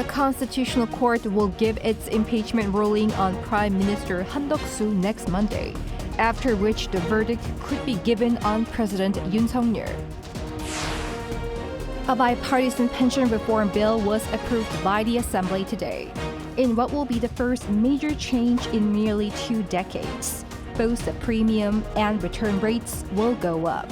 The Constitutional Court will give its impeachment ruling on Prime Minister Han Duck-soo next Monday, after which the verdict could be given on President Yoon Suk-yeol. A bipartisan pension reform bill was approved by the Assembly today, in what will be the first major change in nearly 2 decades. Both the premium and return rates will go up.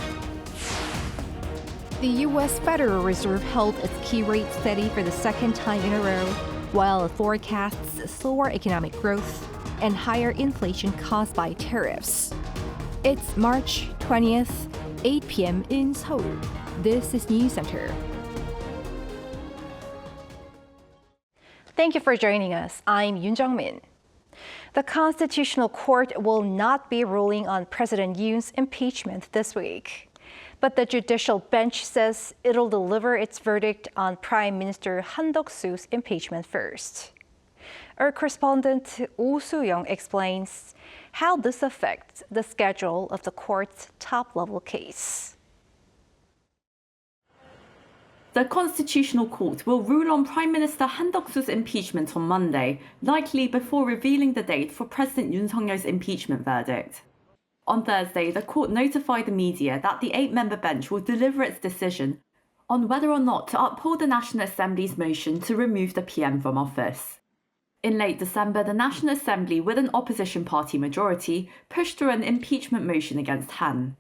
The U.S. Federal Reserve held its key rate steady for the second time in a row, while it forecasts slower economic growth and higher inflation caused by tariffs. It's March 20th, 8 p.m. in Seoul. This is Newscenter. Thank you for joining us. I'm Yoon Min. The Constitutional Court will not be ruling on President Yoon's impeachment this week. But the judicial bench says it'll deliver its verdict on Prime Minister Han Duck-soo's impeachment first. Our correspondent Oh Soo-young explains how this affects the schedule of the court's top-level case. The Constitutional Court will rule on Prime Minister Han Duck-soo's impeachment on Monday, likely before revealing the date for President Yoon Suk-yeol's impeachment verdict. On Thursday, the court notified the media that the 8-member bench will deliver its decision on whether or not to uphold the National Assembly's motion to remove the PM from office. In late December, the National Assembly, with an opposition party majority, pushed through an impeachment motion against Han.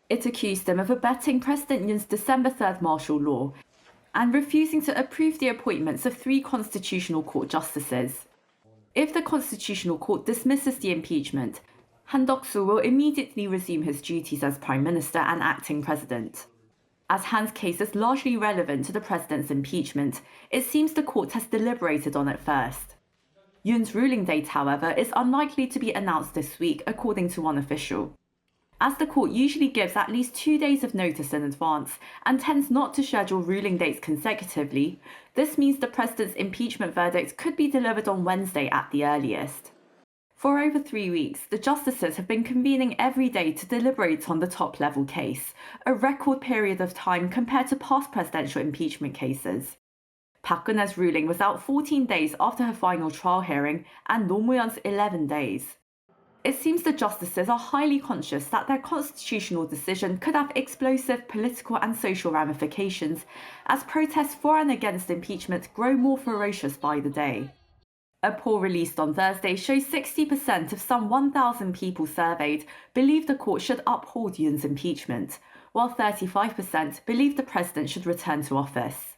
It accused him of abetting President Yoon's December 3rd martial law and refusing to approve the appointments of 3 Constitutional Court justices. If the Constitutional Court dismisses the impeachment, Han Duck-soo will immediately resume his duties as Prime Minister and acting President. As Han's case is largely relevant to the President's impeachment, it seems the court has deliberated on it first. Yoon's ruling date, however, is unlikely to be announced this week, according to one official. As the court usually gives at least 2 days of notice in advance and tends not to schedule ruling dates consecutively, this means the President's impeachment verdict could be delivered on Wednesday at the earliest. For over 3 weeks, the justices have been convening every day to deliberate on the top-level case, a record period of time compared to past presidential impeachment cases. Park Geun-hye's ruling was out 14 days after her final trial hearing and Roh Moo-hyun's 11 days. It seems the justices are highly conscious that their constitutional decision could have explosive political and social ramifications as protests for and against impeachment grow more ferocious by the day. A poll released on Thursday shows 60% of some 1,000 people surveyed believe the court should uphold Yoon's impeachment, while 35% believe the president should return to office.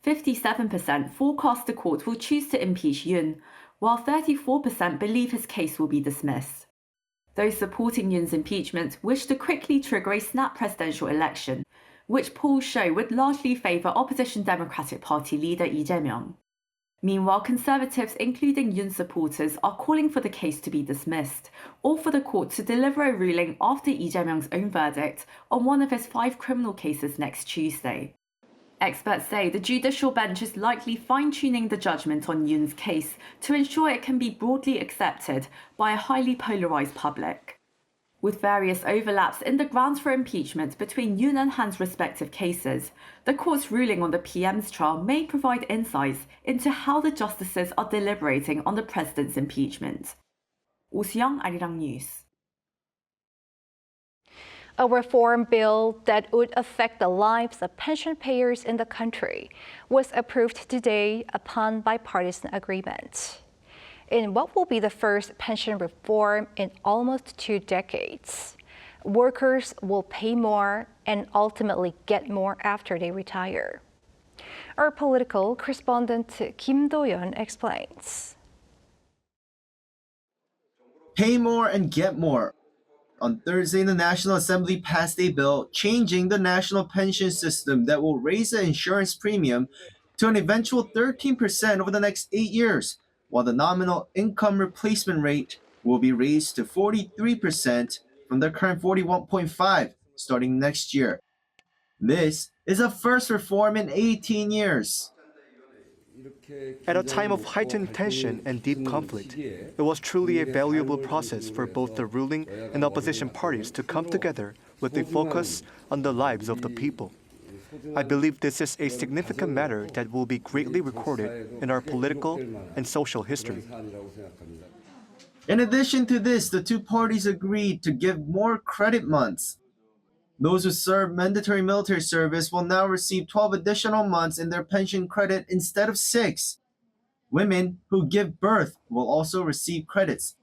57% forecast the court will choose to impeach Yoon, while 34% believe his case will be dismissed. Those supporting Yoon's impeachment wish to quickly trigger a snap presidential election, which polls show would largely favour opposition Democratic Party leader Lee Jae-myung. Meanwhile, conservatives, including Yoon supporters, are calling for the case to be dismissed, or for the court to deliver a ruling after Lee Jae-myung's own verdict on one of his 5 criminal cases next Tuesday. Experts say the judicial bench is likely fine-tuning the judgment on Yoon's case to ensure it can be broadly accepted by a highly polarised public. With various overlaps in the grounds for impeachment between Yoon and Han's respective cases, the court's ruling on the PM's trial may provide insights into how the justices are deliberating on the president's impeachment. Oh Soo-young, Arirang News. A reform bill that would affect the lives of pension payers in the country was approved today upon bipartisan agreement. In what will be the first pension reform in almost 2 decades, workers will pay more and ultimately get more after they retire. Our political correspondent Kim Do-yeon explains. Pay more and get more. On Thursday, the National Assembly passed a bill changing the national pension system that will raise the insurance premium to an eventual 13% over the next 8 years, while the nominal income replacement rate will be raised to 43% from the current 41.5% starting next year. This is a first reform in 18 years. At a time of heightened tension and deep conflict, it was truly a valuable process for both the ruling and opposition parties to come together with a focus on the lives of the people. I believe this is a significant matter that will be greatly recorded in our political and social history. In addition to this, the two parties agreed to give more credit months. Those who serve mandatory military service will now receive 12 additional months in their pension credit instead of 6. Women who give birth will also receive credits.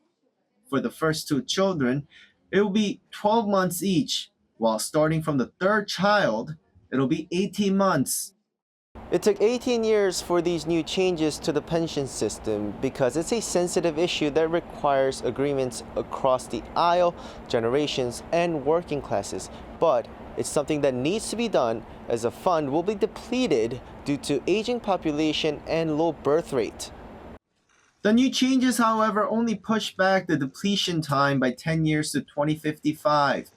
For the first 2 children, it will be 12 months each, while starting from the 3rd child, it'll be 18 months. It took 18 years for these new changes to the pension system because it's a sensitive issue that requires agreements across the aisle, generations, and working classes. But it's something that needs to be done as the fund will be depleted due to aging population and low birth rate. The new changes, however, only push back the depletion time by 10 years to 2055.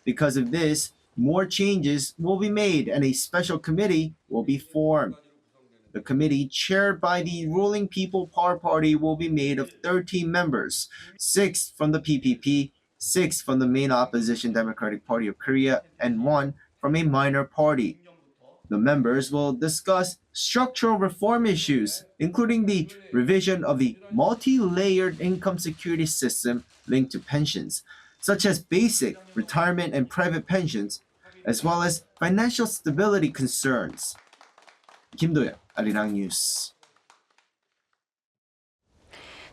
Because of this, more changes will be made and a special committee will be formed. The committee, chaired by the ruling People Power Party, will be made of 13 members, 6 from the PPP, 6 from the main opposition Democratic Party of Korea, and 1 from a minor party. The members will discuss structural reform issues, including the revision of the multi-layered income security system linked to pensions, such as basic, retirement, and private pensions, as well as financial stability concerns. Kim Do-yeon, Arirang News.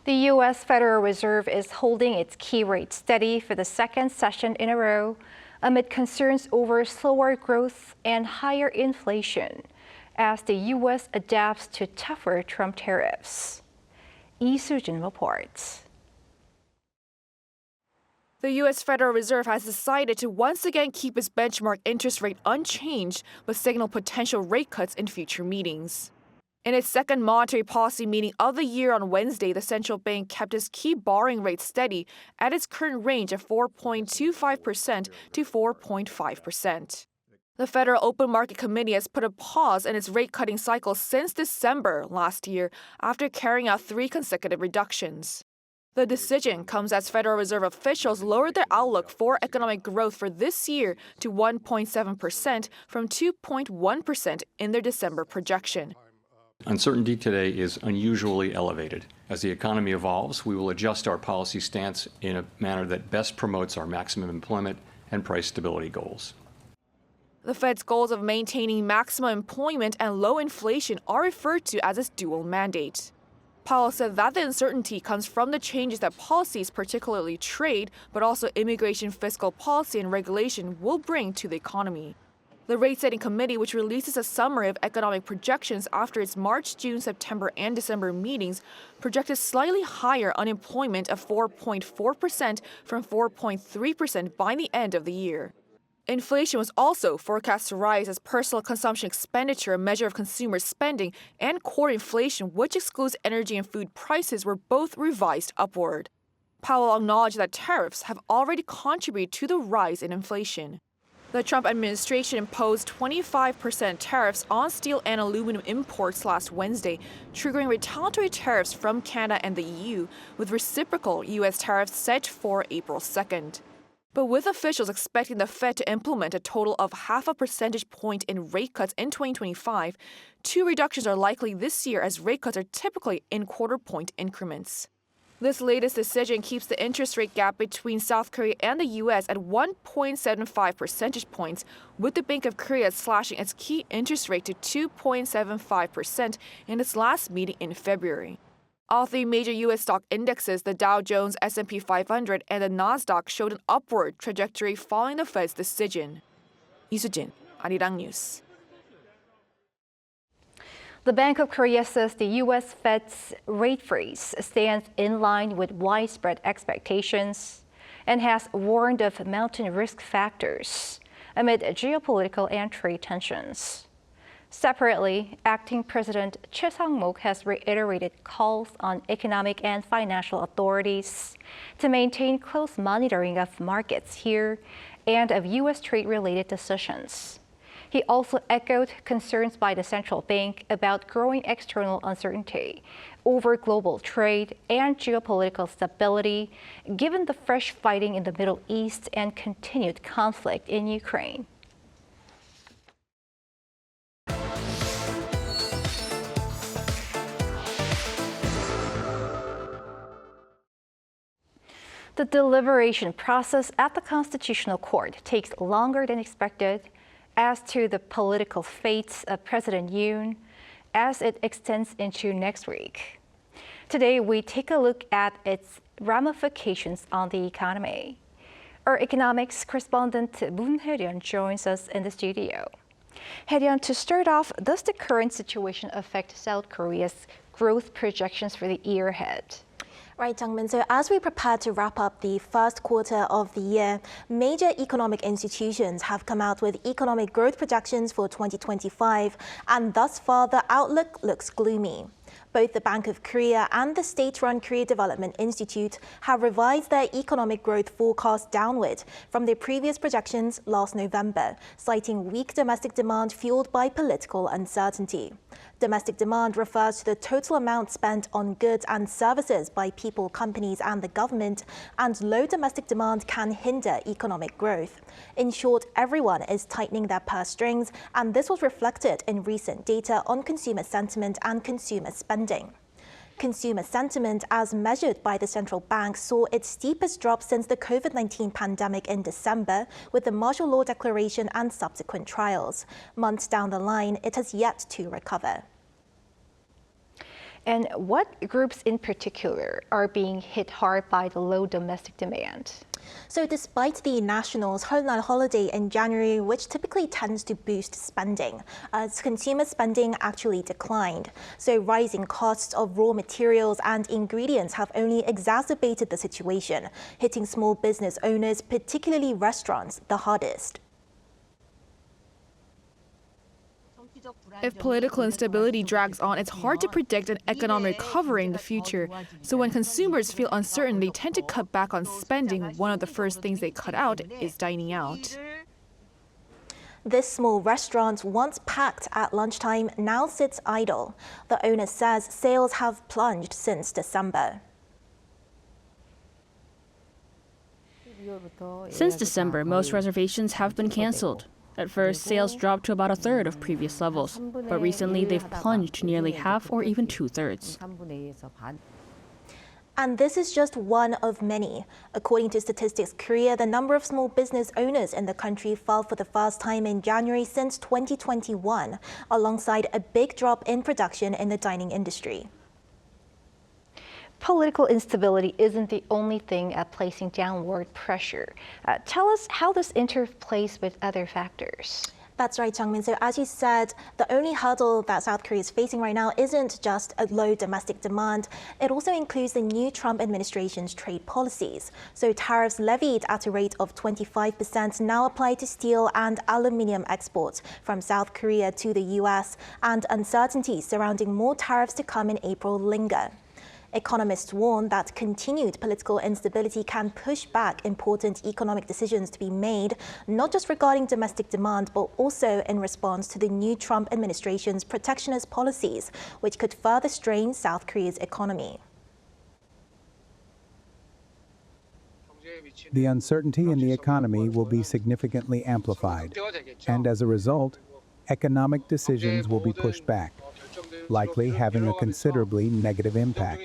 The U.S. Federal Reserve is holding its key rate steady for the second session in a row amid concerns over slower growth and higher inflation as the U.S. adapts to tougher Trump tariffs. Lee Soo-jin reports. The U.S. Federal Reserve has decided to once again keep its benchmark interest rate unchanged, but signal potential rate cuts in future meetings. In its second monetary policy meeting of the year on Wednesday, the central bank kept its key borrowing rate steady at its current range of 4.25% to 4.5%. The Federal Open Market Committee has put a pause in its rate-cutting cycle since December last year after carrying out 3 consecutive reductions. The decision comes as Federal Reserve officials lowered their outlook for economic growth for this year to 1.7% from 2.1% in their December projection. Uncertainty today is unusually elevated. As the economy evolves, we will adjust our policy stance in a manner that best promotes our maximum employment and price stability goals. The Fed's goals of maintaining maximum employment and low inflation are referred to as its dual mandate. Powell said that the uncertainty comes from the changes that policies, particularly trade, but also immigration, fiscal policy, and regulation, will bring to the economy. The rate-setting committee, which releases a summary of economic projections after its March, June, September, and December meetings, projected slightly higher unemployment of 4.4% from 4.3% by the end of the year. Inflation was also forecast to rise as personal consumption expenditure, a measure of consumer spending, and core inflation, which excludes energy and food prices, were both revised upward. Powell acknowledged that tariffs have already contributed to the rise in inflation. The Trump administration imposed 25% tariffs on steel and aluminum imports last Wednesday, triggering retaliatory tariffs from Canada and the EU, with reciprocal U.S. tariffs set for April 2nd. But with officials expecting the Fed to implement a total of 0.5 percentage point in rate cuts in 2025, 2 reductions are likely this year as rate cuts are typically in quarter-point increments. This latest decision keeps the interest rate gap between South Korea and the U.S. at 1.75 percentage points, with the Bank of Korea slashing its key interest rate to 2.75% in its last meeting in February. All 3 major U.S. stock indexes, the Dow Jones, S&P 500, and the Nasdaq, showed an upward trajectory following the Fed's decision. Lee Soo-jin, Arirang News. The Bank of Korea says the U.S. Fed's rate freeze stands in line with widespread expectations and has warned of mounting risk factors amid geopolitical and trade tensions. Separately, Acting President Choi Sang-mok has reiterated calls on economic and financial authorities to maintain close monitoring of markets here and of U.S. trade-related decisions. He also echoed concerns by the central bank about growing external uncertainty over global trade and geopolitical stability, given the fresh fighting in the Middle East and continued conflict in Ukraine. The deliberation process at the Constitutional Court takes longer than expected as to the political fates of President Yoon as it extends into next week. Today, we take a look at its ramifications on the economy. Our economics correspondent Moon Hae-ryun joins us in the studio. Hae-ryun, to start off, does the current situation affect South Korea's growth projections for the year ahead? Right, Jung-min. So as we prepare to wrap up the first quarter of the year, major economic institutions have come out with economic growth projections for 2025, and thus far the outlook looks gloomy. Both the Bank of Korea and the state-run Korea Development Institute have revised their economic growth forecast downward from their previous projections last November, citing weak domestic demand fueled by political uncertainty. Domestic demand refers to the total amount spent on goods and services by people, companies, and the government, and low domestic demand can hinder economic growth. In short, everyone is tightening their purse strings, and this was reflected in recent data on consumer sentiment and consumer spending. Consumer sentiment, as measured by the central bank, saw its steepest drop since the COVID-19 pandemic in December, with the martial law declaration and subsequent trials. Months down the line, it has yet to recover. And what groups in particular are being hit hard by the low domestic demand? So despite the nationals' Seollal holiday in January, which typically tends to boost spending, consumer spending actually declined. So rising costs of raw materials and ingredients have only exacerbated the situation, hitting small business owners, particularly restaurants, the hardest. If political instability drags on, it's hard to predict an economic recovery in the future. So when consumers feel uncertain, they tend to cut back on spending. One of the first things they cut out is dining out. This small restaurant, once packed at lunchtime, now sits idle. The owner says sales have plunged since December. Since December, most reservations have been cancelled. At first, sales dropped to about a third of previous levels, but recently they've plunged to nearly half or even two-thirds. And this is just one of many. According to Statistics Korea, the number of small business owners in the country fell for the first time in January since 2021, alongside a big drop in production in the dining industry. Political instability isn't the only thing placing downward pressure. Tell us how this interplays with other factors. That's right, Jung-min. So as you said, the only hurdle that South Korea is facing right now isn't just a low domestic demand. It also includes the new Trump administration's trade policies. So tariffs levied at a rate of 25% now apply to steel and aluminium exports from South Korea to the U.S., and uncertainties surrounding more tariffs to come in April linger. Economists warn that continued political instability can push back important economic decisions to be made, not just regarding domestic demand, but also in response to the new Trump administration's protectionist policies, which could further strain South Korea's economy. The uncertainty in the economy will be significantly amplified, and as a result, economic decisions will be pushed back, likely having a considerably negative impact.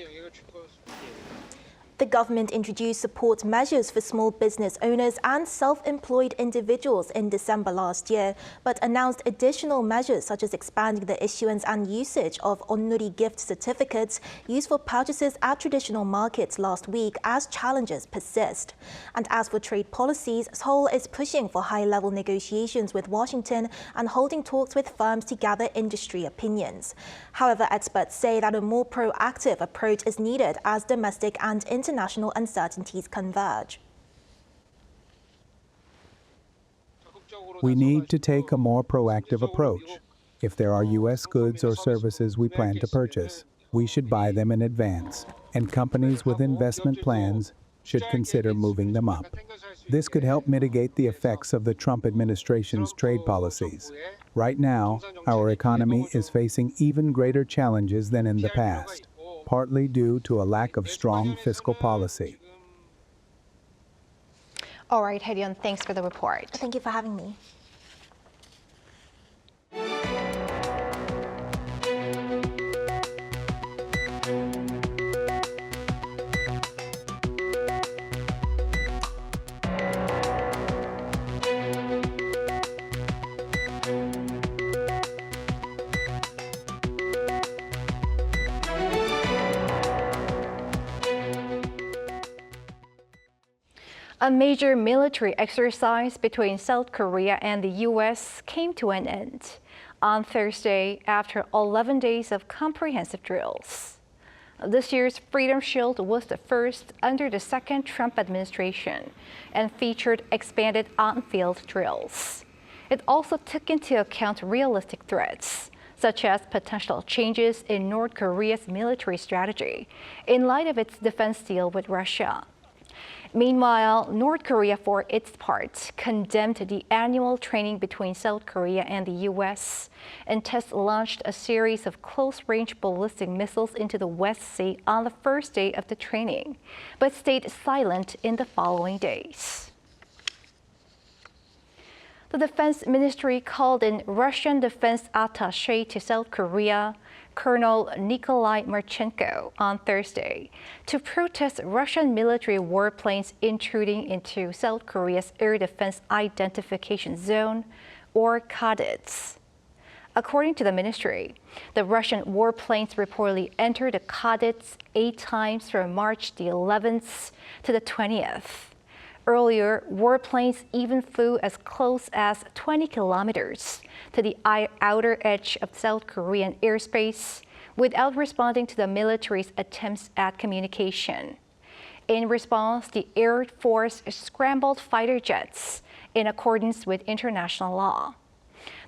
The government introduced support measures for small business owners and self-employed individuals in December last year, but announced additional measures such as expanding the issuance and usage of onnuri gift certificates used for purchases at traditional markets last week as challenges persist. And as for trade policies, Seoul is pushing for high-level negotiations with Washington and holding talks with firms to gather industry opinions. However, experts say that a more proactive approach is needed as domestic and international uncertainties converge. We need to take a more proactive approach. If there are U.S. goods or services we plan to purchase, we should buy them in advance, and companies with investment plans should consider moving them up. This could help mitigate the effects of the Trump administration's trade policies. Right now, our economy is facing even greater challenges than in the past, partly due to a lack of strong fiscal policy. All right, Hae-ryun, thanks for the report. Thank you for having me. A major military exercise between South Korea and the U.S. came to an end on Thursday after 11 days of comprehensive drills. This year's Freedom Shield was the first under the second Trump administration and featured expanded on-field drills. It also took into account realistic threats, such as potential changes in North Korea's military strategy in light of its defense deal with Russia. Meanwhile, North Korea, for its part, condemned the annual training between South Korea and the U.S. and test-launched a series of close-range ballistic missiles into the West Sea on the first day of the training, but stayed silent in the following days. The Defense Ministry called in Russian defense attaché to South Korea, Colonel Nikolai Marchenko, on Thursday to protest Russian military warplanes intruding into South Korea's Air Defense Identification Zone, or KADIZ. According to the ministry, the Russian warplanes reportedly entered the KADIZ 8 times from March the 11th to the 20th. Earlier, warplanes even flew as close as 20 kilometers to the outer edge of South Korean airspace without responding to the military's attempts at communication. In response, the Air Force scrambled fighter jets in accordance with international law.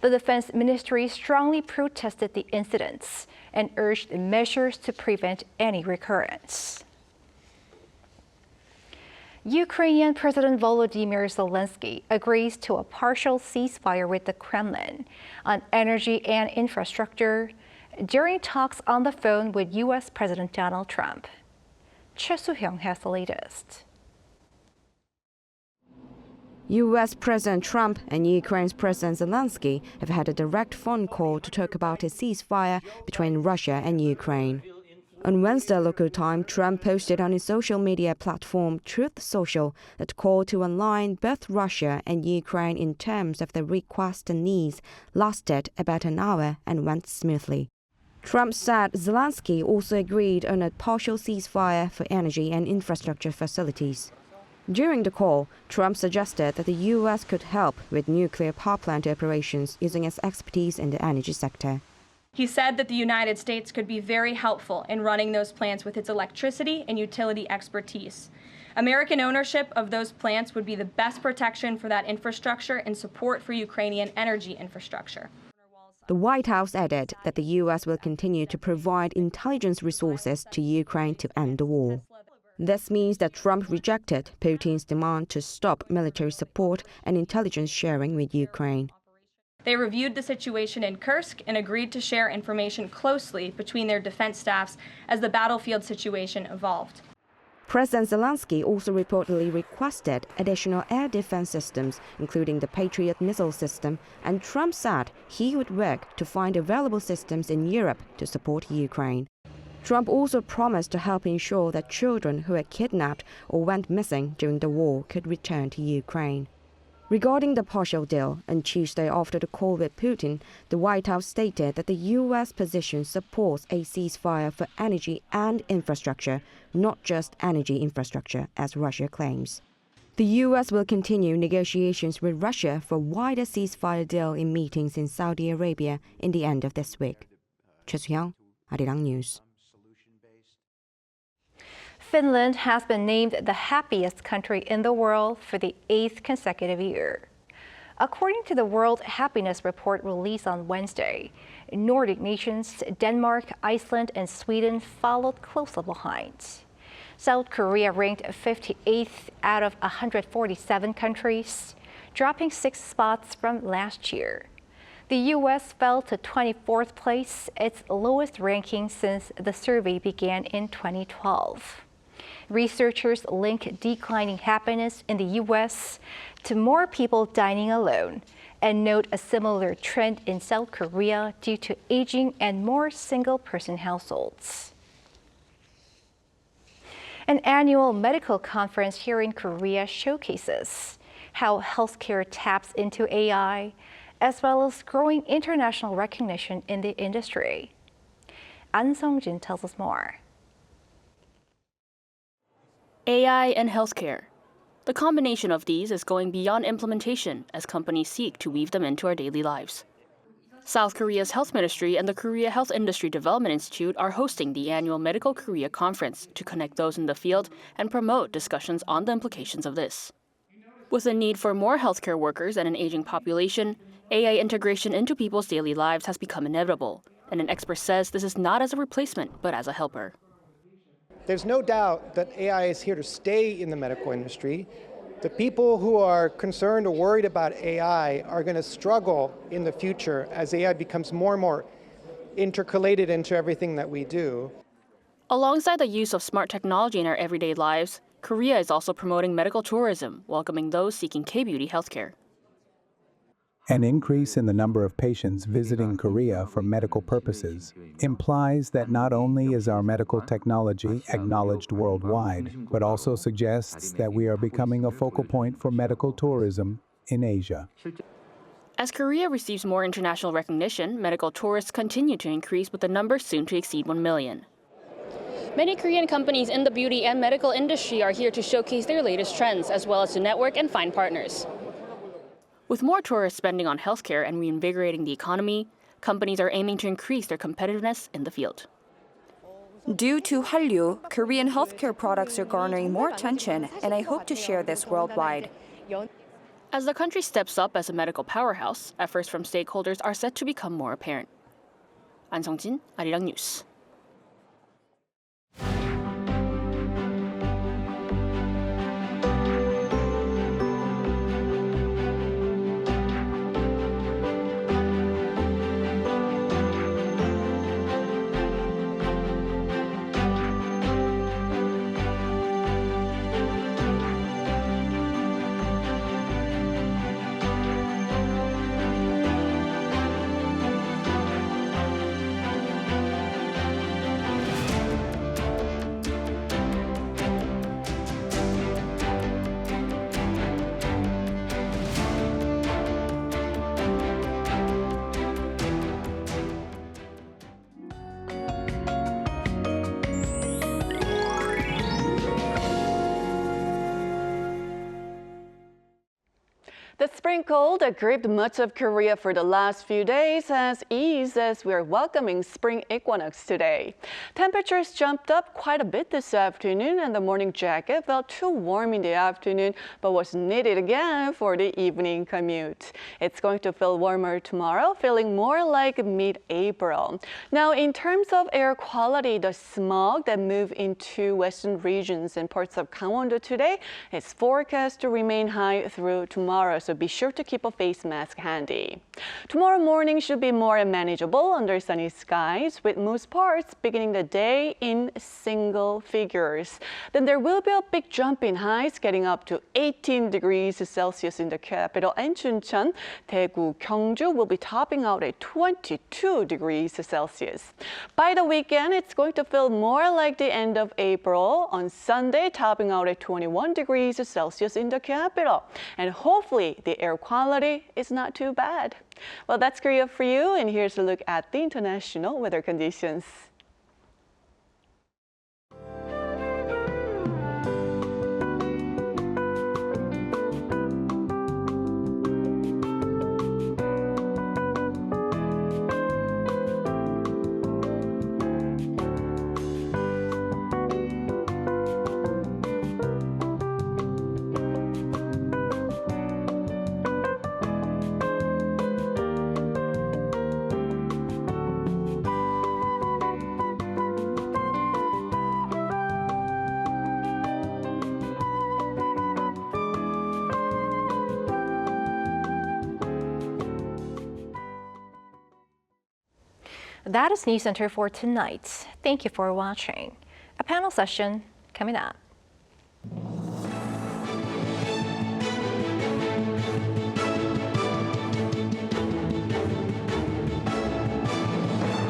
The Defense Ministry strongly protested the incidents and urged measures to prevent any recurrence. Ukrainian President Volodymyr Zelenskyy agrees to a partial ceasefire with the Kremlin on energy and infrastructure during talks on the phone with U.S. President Donald Trump. Choi Soo-hyung has the latest. U.S. President Trump and Ukraine's President Zelenskyy have had a direct phone call to talk about a ceasefire between Russia and Ukraine. On Wednesday local time, Trump posted on his social media platform Truth Social that called to align both Russia and Ukraine in terms of the request and needs lasted about an hour and went smoothly. Trump said Zelenskyy also agreed on a partial ceasefire for energy and infrastructure facilities. During the call, Trump suggested that the U.S. could help with nuclear power plant operations using its expertise in the energy sector. He said that the United States could be very helpful in running those plants with its electricity and utility expertise. American ownership of those plants would be the best protection for that infrastructure and support for Ukrainian energy infrastructure. The White House added that the U.S. will continue to provide intelligence resources to Ukraine to end the war. This means that Trump rejected Putin's demand to stop military support and intelligence sharing with Ukraine. They reviewed the situation in Kursk and agreed to share information closely between their defense staffs as the battlefield situation evolved. President Zelenskyy also reportedly requested additional air defense systems, including the Patriot missile system, and Trump said he would work to find available systems in Europe to support Ukraine. Trump also promised to help ensure that children who were kidnapped or went missing during the war could return to Ukraine. Regarding the partial deal, on Tuesday after the call with Putin, the White House stated that the U.S. position supports a ceasefire for energy and infrastructure, not just energy infrastructure, as Russia claims. The U.S. will continue negotiations with Russia for a wider ceasefire deal in meetings in Saudi Arabia in the end of this week. Choi Soo-hyung, Arirang News. Finland has been named the happiest country in the world for the 8th consecutive year. According to the World Happiness Report released on Wednesday, Nordic nations Denmark, Iceland, and Sweden followed closely behind. South Korea ranked 58th out of 147 countries, dropping 6 spots from last year. The U.S. fell to 24th place, its lowest ranking since the survey began in 2012. Researchers link declining happiness in the U.S. to more people dining alone and note a similar trend in South Korea due to aging and more single-person households. An annual medical conference here in Korea showcases how healthcare taps into AI, as well as growing international recognition in the industry. An Sung-jin tells us more. AI and healthcare. The combination of these is going beyond implementation as companies seek to weave them into our daily lives. South Korea's health ministry and the Korea Health Industry Development Institute are hosting the annual Medical Korea Conference to connect those in the field and promote discussions on the implications of this. With the need for more healthcare workers and an aging population, AI integration into people's daily lives has become inevitable, and an expert says this is not as a replacement, but as a helper. There's no doubt that AI is here to stay in the medical industry. The people who are concerned or worried about AI are going to struggle in the future as AI becomes more and more intercalated into everything that we do. Alongside the use of smart technology in our everyday lives, Korea is also promoting medical tourism, welcoming those seeking K-beauty healthcare. An increase in the number of patients visiting Korea for medical purposes implies that not only is our medical technology acknowledged worldwide, but also suggests that we are becoming a focal point for medical tourism in Asia. As Korea receives more international recognition, medical tourists continue to increase with the number soon to exceed 1 million. Many Korean companies in the beauty and medical industry are here to showcase their latest trends, as well as to network and find partners. With more tourists spending on healthcare and reinvigorating the economy, companies are aiming to increase their competitiveness in the field. Due to Hallyu, Korean healthcare products are garnering more attention, and I hope to share this worldwide. As the country steps up as a medical powerhouse, efforts from stakeholders are set to become more apparent. An Sung-jin, Arirang News. The spring cold that gripped much of Korea for the last few days has eased as we are welcoming spring equinox today. Temperatures jumped up quite a bit this afternoon, and the morning jacket felt too warm in the afternoon but was needed again for the evening commute. It's going to feel warmer tomorrow, feeling more like mid-April. Now, in terms of air quality, the smog that moved into western regions and parts of Gangwon-do today is forecast to remain high through tomorrow, so be sure to keep a face mask handy. Tomorrow morning should be more manageable under sunny skies, with most parts beginning the day in single figures. Then there will be a big jump in highs, getting up to 18 degrees Celsius in the capital, and Chuncheon, Daegu, Gyeongju will be topping out at 22 degrees Celsius. By the weekend, it's going to feel more like the end of April. On Sunday, topping out at 21 degrees Celsius in the capital. And hopefully, the air quality is not too bad. Well, that's Korea for you, and here's a look at the international weather conditions. That is Newscenter for tonight. Thank you for watching. A panel session coming up.